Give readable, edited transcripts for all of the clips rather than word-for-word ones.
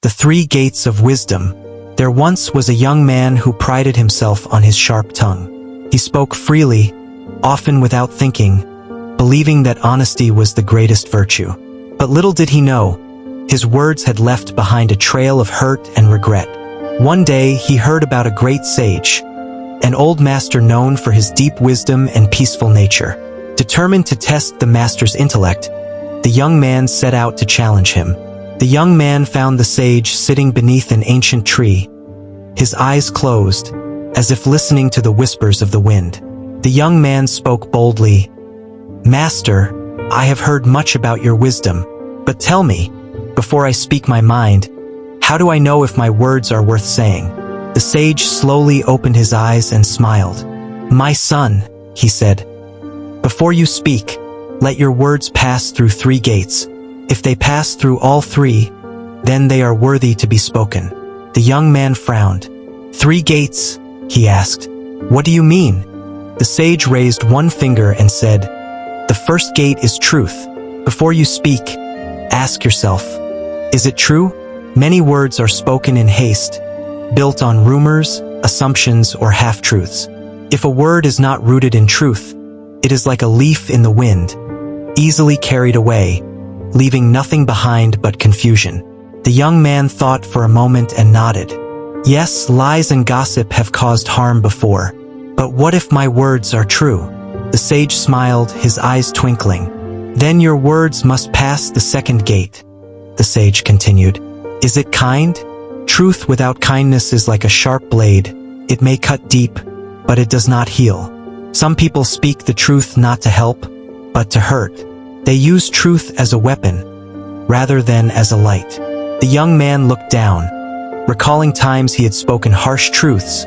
The Three Gates of Wisdom. There once was a young man who prided himself on his sharp tongue. He spoke freely, often without thinking, believing that honesty was the greatest virtue. But little did he know, his words had left behind a trail of hurt and regret. One day he heard about a great sage, an old master known for his deep wisdom and peaceful nature. Determined to test the master's intellect, the young man set out to challenge him. The young man found the sage sitting beneath an ancient tree, his eyes closed, as if listening to the whispers of the wind. The young man spoke boldly, "Master, I have heard much about your wisdom, but tell me, before I speak my mind, how do I know if my words are worth saying?" The sage slowly opened his eyes and smiled. "My son," he said, "before you speak, let your words pass through three gates. If they pass through all three, then they are worthy to be spoken." The young man frowned. "Three gates?" he asked. "What do you mean?" The sage raised one finger and said, "The first gate is truth. Before you speak, ask yourself, is it true? Many words are spoken in haste, built on rumors, assumptions, or half-truths. If a word is not rooted in truth, it is like a leaf in the wind, easily carried away, leaving nothing behind but confusion." The young man thought for a moment and nodded. "Yes, lies and gossip have caused harm before, but what if my words are true?" The sage smiled, his eyes twinkling. "Then your words must pass the second gate," the sage continued. "Is it kind? Truth without kindness is like a sharp blade. It may cut deep, but it does not heal. Some people speak the truth not to help, but to hurt. They use truth as a weapon, rather than as a light." The young man looked down, recalling times he had spoken harsh truths,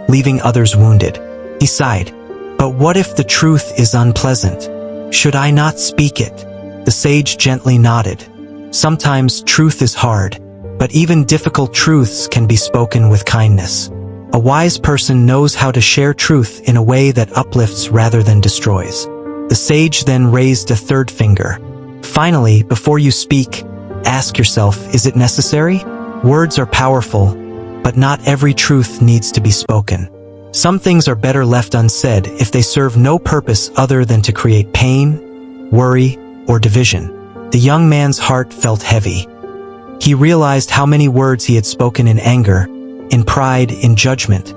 leaving others wounded. He sighed. "But what if the truth is unpleasant? Should I not speak it?" The sage gently nodded. "Sometimes truth is hard, but even difficult truths can be spoken with kindness. A wise person knows how to share truth in a way that uplifts rather than destroys." The sage then raised a third finger. "Finally, before you speak, ask yourself, is it necessary? Words are powerful, but not every truth needs to be spoken. Some things are better left unsaid if they serve no purpose other than to create pain, worry, or division." The young man's heart felt heavy. He realized how many words he had spoken in anger, in pride, in judgment.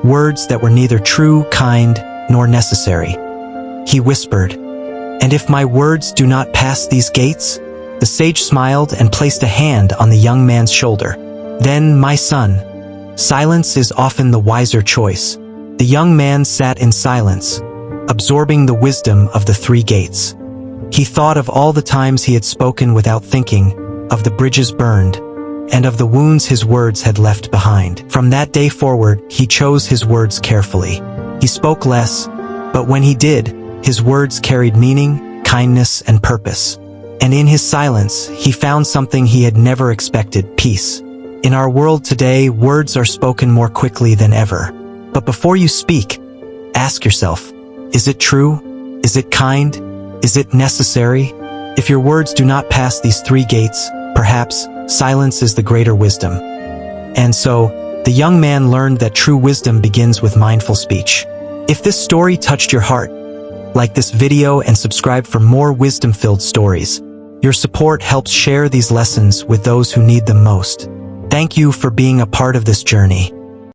Words that were neither true, kind, nor necessary. He whispered, "And if my words do not pass these gates?" The sage smiled and placed a hand on the young man's shoulder. "Then, my son, silence is often the wiser choice." The young man sat in silence, absorbing the wisdom of the three gates. He thought of all the times he had spoken without thinking, of the bridges burned, and of the wounds his words had left behind. From that day forward, he chose his words carefully. He spoke less, but when he did, his words carried meaning, kindness, and purpose. And in his silence, he found something he had never expected: peace. In our world today, words are spoken more quickly than ever. But before you speak, ask yourself, is it true? Is it kind? Is it necessary? If your words do not pass these three gates, perhaps silence is the greater wisdom. And so, the young man learned that true wisdom begins with mindful speech. If this story touched your heart, like this video and subscribe for more wisdom-filled stories. Your support helps share these lessons with those who need them most. Thank you for being a part of this journey.